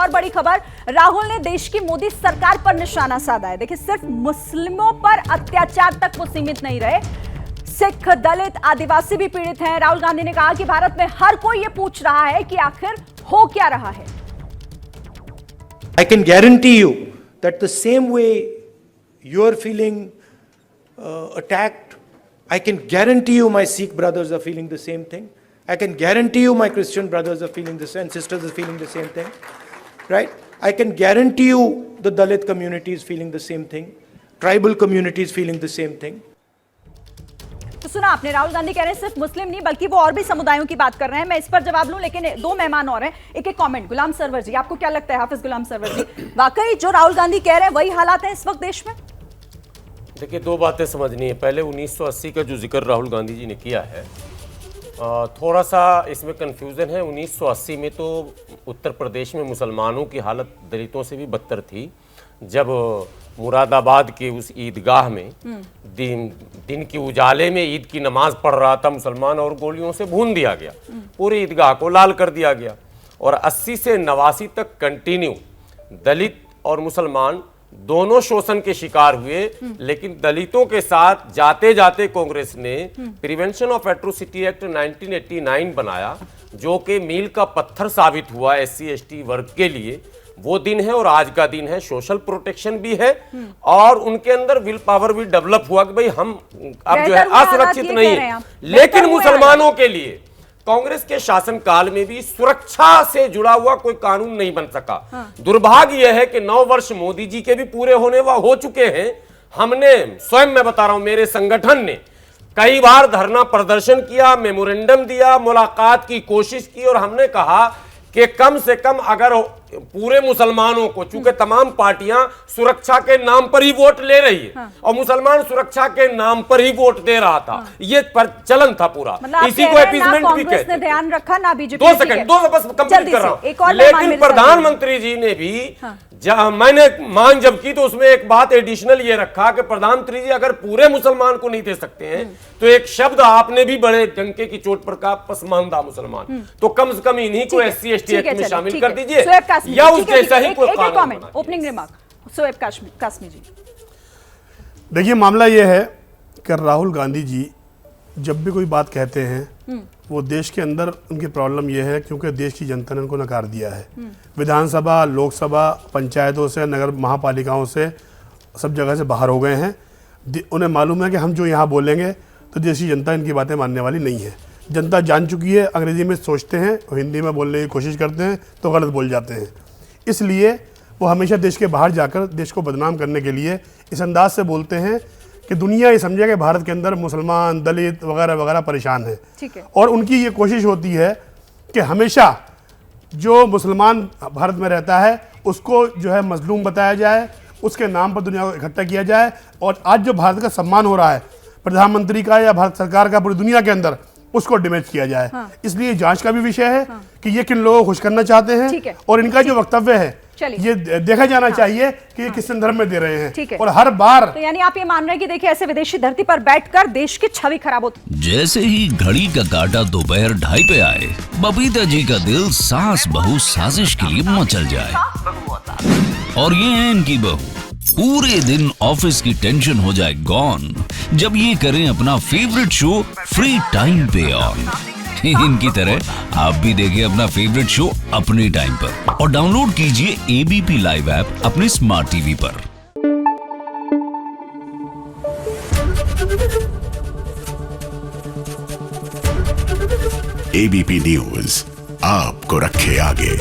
और बड़ी खबर, राहुल ने देश की मोदी सरकार पर निशाना साधा है। देखिए, सिर्फ मुस्लिमों पर अत्याचार तक वो सीमित नहीं रहे, सिख, दलित, आदिवासी भी पीड़ित हैं। राहुल गांधी ने कहा कि भारत में हर कोई ये पूछ रहा है कि आखिर हो क्या रहा है। I can guarantee you that the same way you are feeling attacked, I can guarantee you my Sikh brothers are feeling the same thing. I can guarantee you my Christian brothers are feeling the same, sisters are feeling the same thing, right? I can guarantee you the Dalit community is feeling the same thing, tribal community is feeling the same thing. तो सुना आपने, राहुल गांधी कह रहे हैं सिर्फ मुस्लिम नहीं बल्कि वो और भी समुदायों की बात कर रहे हैं। मैं इस पर जवाब लूं, लेकिन दो मेहमान और हैं। एक कमेंट, गुलाम सरवर जी, आपको क्या लगता है हाफिज गुलाम सरवर जी, वाकई जो राहुल गांधी कह रहे हैं वही हालात है इस वक्त देश में? देखिए, दो बातें समझनी है। पहले 1980 का जो जिक्र राहुल गांधी जी ने किया है, थोड़ा सा इसमें कंफ्यूजन है। 1980 में तो उत्तर प्रदेश में मुसलमानों की हालत दलितों से भी बदतर थी, जब मुरादाबाद के उस ईदगाह में दिन की उजाले में ईद की नमाज पढ़ रहा था मुसलमान, और गोलियों से भून दिया गया, पूरी ईदगाह को लाल कर दिया गया। और 80 से 89 तक कंटिन्यू दलित और मुसलमान दोनों शोषण के शिकार हुए। लेकिन दलितों के साथ जाते जाते कांग्रेस ने प्रिवेंशन ऑफ एट्रोसिटी एक्ट 1989 बनाया, जो कि मील का पत्थर साबित हुआ SC ST वर्ग के लिए। वो दिन है और आज का दिन है, सोशल प्रोटेक्शन भी है और उनके अंदर विल पावर भी डेवलप हुआ कि भाई हम अब जो है असुरक्षित नहीं है। लेकिन मुसलमानों के लिए कांग्रेस के शासनकाल में भी सुरक्षा से जुड़ा हुआ कोई कानून नहीं बन सका। दुर्भाग्य यह है कि 9 वर्ष मोदी जी के भी पूरे होने हो चुके हैं। हमने स्वयं, मैं बता रहा हूं, मेरे संगठन ने कई बार धरना प्रदर्शन किया, मेमोरेंडम दिया, मुलाकात की कोशिश की, और हमने कहा कि कम से कम अगर पूरे मुसलमानों को, चूंकि तमाम पार्टियां सुरक्षा के नाम पर ही वोट ले रही है, और मुसलमान सुरक्षा के नाम पर ही वोट दे रहा था, ये चलन था पूरा। इसी को अपीसमेंट भी कहते हैं। ध्यान रखा ना बीजेपी। 2 सेकंड बस कंप्लीट कर रहा हूं। लेकिन प्रधानमंत्री जी ने भी मैंने मांग जब की तो उसमें एक बात एडिशनल ये रखा कि प्रधानमंत्री जी अगर पूरे मुसलमान को नहीं दे सकते हैं तो एक शब्द आपने भी बड़े डंके की चोट पर कहा, पसमानदा मुसलमान, तो कम से कम इन्हीं को SC ST एक्ट में शामिल कर दीजिए या उसके जैसा ही कोई कानून। ओपनिंग रिमार्क शोएब कासमी जी। देखिए, मामला यह है कि राहुल गांधी जी जब भी कोई बात कहते हैं वो देश के अंदर उनकी प्रॉब्लम यह है क्योंकि देश की जनता ने उनको नकार दिया है। विधानसभा, लोकसभा, पंचायतों से, नगर महापालिकाओं से, सब जगह से बाहर हो गए हैं। उन्हें मालूम है कि हम जो यहाँ बोलेंगे तो देश की जनता इनकी बातें मानने वाली नहीं है। जनता जान चुकी है, अंग्रेजी में सोचते हैं और हिंदी में बोलने की कोशिश करते हैं तो गलत बोल जाते हैं। इसलिए वो हमेशा देश के बाहर जाकर देश को बदनाम करने के लिए इस अंदाज से बोलते हैं कि दुनिया ये समझे कि भारत के अंदर मुसलमान, दलित वगैरह वगैरह परेशान है। और उनकी ये कोशिश होती है कि हमेशा जो मुसलमान भारत में रहता है उसको जो है मजलूम बताया जाए, उसके नाम पर दुनिया को इकट्ठा किया जाए। और आज जो भारत का सम्मान हो रहा है प्रधानमंत्री का या भारत सरकार का पूरी दुनिया के अंदर, उसको डैमेज किया जाए। इसलिए जांच का भी विषय है कि ये किन लोगों को खुश करना चाहते हैं और इनका जो वक्तव्य है ये देखा जाना चाहिए कि ये किस संदर्भ में दे रहे हैं। और हर बार तो यानी आप ये मान रहे हैं कि देखिए ऐसे विदेशी धरती पर बैठकर देश की छवि खराब होती। जैसे ही घड़ी का काटा दोपहर 2:30 पे आए, बबीता जी का दिल सास बहू साजिश के लिए मचल जाए। और ये है इनकी बहू, पूरे दिन ऑफिस की टेंशन हो जाए गॉन जब ये करें अपना फेवरेट शो फ्री टाइम पे ऑन। इनकी तरह आप भी देखिए अपना फेवरेट शो अपने टाइम पर और डाउनलोड कीजिए ABP लाइव ऐप अपने स्मार्ट टीवी पर। ABP न्यूज आपको रखे आगे।